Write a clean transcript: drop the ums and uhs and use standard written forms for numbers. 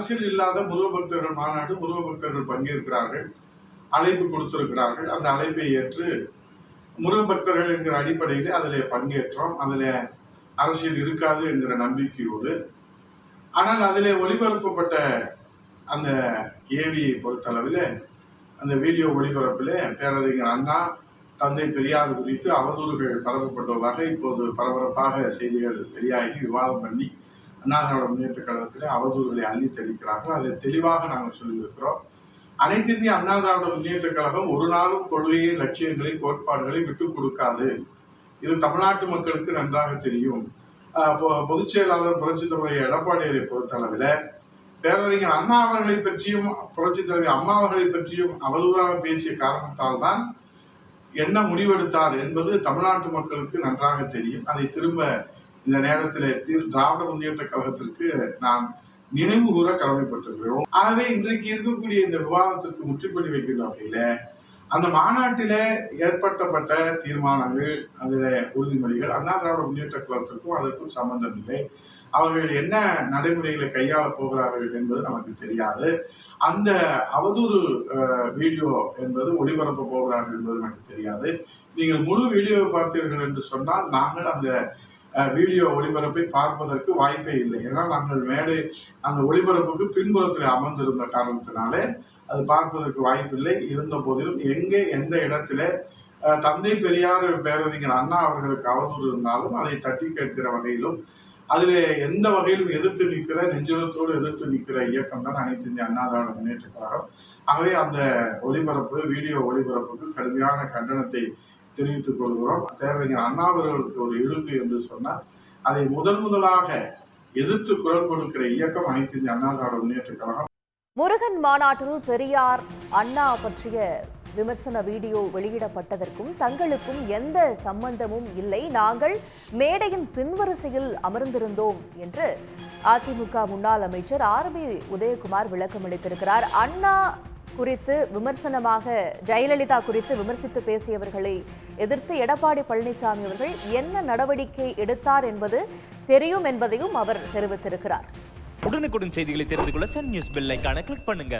அரசியல் இல்லாத முருக பக்தர்கள் மாநாடு முருக பக்தர்கள் பங்கேற்கிறார்கள், அழைப்பு கொடுத்திருக்கிறார்கள். அந்த அழைப்பை ஏற்று முருக பக்தர்கள் என்கிற அடிப்படையில் அதில் பங்கேற்றோம். அதில் அரசியல் இருக்காது என்கிற நம்பிக்கையோடு. ஆனால் அதில் ஒளிபரப்பப்பட்ட அந்த ஏவியை பொறுத்தளவில் அந்த வீடியோ ஒளிபரப்பில் பேரறிஞர் அண்ணா, தந்தை பெரியார் குறித்து அவதூறுகள் பரப்பப்பட்டுள்ளதாக இப்போது பரபரப்பாக செய்திகள் வெளியாகி விவாதம் பண்ணி அண்ணா திராவிட முன்னேற்ற கழகத்தில் அவதூறுகளை அள்ளி தெளிக்கிறார்கள். அதில் தெளிவாக நாங்கள் சொல்லியிருக்கிறோம். அனைத்து இந்திய அண்ணா திராவிட முன்னேற்ற கழகம் ஒரு நாளும் கொள்கையை, லட்சியங்களை, கோட்பாடுகளை விட்டுக் கொடுக்காது. இது தமிழ்நாட்டு மக்களுக்கு நன்றாக தெரியும். பொதுச் செயலாளர் புரட்சித் தலைவர் எடப்பாடியை பொறுத்தளவில் பேரறிஞர் அண்ணா அவர்களை பற்றியும் புரட்சித் தலைவர் அம்மா அவர்களை பற்றியும் அவதூறாக பேசிய காரணத்தால் தான் என்ன முடிவெடுத்தார் என்பது தமிழ்நாட்டு மக்களுக்கு நன்றாக தெரியும். அதை திரும்ப இந்த நேரத்தில் திராவிட முன்னேற்ற கழகத்திற்கு நாம் நினைவு கூற கடமைப்பட்டிருக்கிறோம். ஆகவே இன்றைக்கு இருக்கக்கூடிய இந்த விவாதத்திற்கு முற்றுப்புள்ளி வைக்கின்ற வகையில அந்த மாநாட்டில ஏற்பட்டப்பட்ட தீர்மானங்கள், அதில் உறுதிமொழிகள் அண்ணா திராவிட முன்னேற்ற கழகத்திற்கும் அதற்கும் சம்பந்தம் இல்லை. அவர்கள் என்ன நடைமுறைகளை கையாள போகிறார்கள் என்பது நமக்கு தெரியாது. அந்த அவதூறு வீடியோ என்பது ஒளிபரப்ப போகிறார்கள் என்பது நமக்கு தெரியாது. நீங்கள் முழு வீடியோவை பார்த்தீர்கள் என்று சொன்னால் நாங்கள் அந்த வீடியோ ஒளிபரப்பை பார்ப்பதற்கு வாய்ப்பே இல்லை. ஏன்னா நாங்கள் மேடை அந்த ஒளிபரப்புக்கு பின்புறத்தில் அமர்ந்திருந்த காரணத்தினாலே அது பார்ப்பதற்கு வாய்ப்பில்லை. இருந்த போதிலும் எங்கே எந்த இடத்துல தந்தை பெரியார் பேரறிஞர் அண்ணா அவர்களுக்கு அவதூறு இருந்தாலும் அதை தட்டி கேட்கிற வகையிலும் அதில் எந்த வகையிலும் எதிர்த்து நிற்கிற, நெஞ்சுரத்தோடு எதிர்த்து நிற்கிற இயக்கம் தான் அனைத்து இந்திய அண்ணா திராவிட முன்னேற்ற கழகம். ஆகவே அந்த ஒளிபரப்பு, வீடியோ ஒளிபரப்புக்கு கடுமையான கண்டனத்தை தெரிவித்துக் கொள்கிறோம். பேரறிஞர் அண்ணா அவர்களுக்கு ஒரு இழுக்கு என்று சொன்னால் அதை முதலாக எதிர்த்து குரல் கொடுக்கிற இயக்கம் அனைத்து இந்திய அண்ணா திராவிட முன்னேற்ற கழகம். முருகன் மாநாட்டில் பெரியார், அண்ணா பற்றிய விமர்சன வீடியோ வெளியிடப்பட்டதற்கும் தங்களுக்கும் எந்த சம்பந்தமும் இல்லை, நாங்கள் மேடையின் பின்வரிசையில் அமர்ந்திருந்தோம் என்று அதிமுக முன்னாள் அமைச்சர் ஆர்.பி. உதயகுமார் விளக்கம் அளித்திருக்கிறார். அண்ணா குறித்து விமர்சனமாக ஜெயலலிதா குறித்து விமர்சித்து பேசியவர்களை எதிர்த்து எடப்பாடி பழனிசாமி அவர்கள் என்ன நடவடிக்கை எடுத்தார் என்பது தெரியும் என்பதையும் அவர் தெரிவித்திருக்கிறார். உடனுக்குடன் செய்திகளை தெரிந்து கொள்ள சன் நியூஸ் பெல் ஐகானை கிளிக் பண்ணுங்க.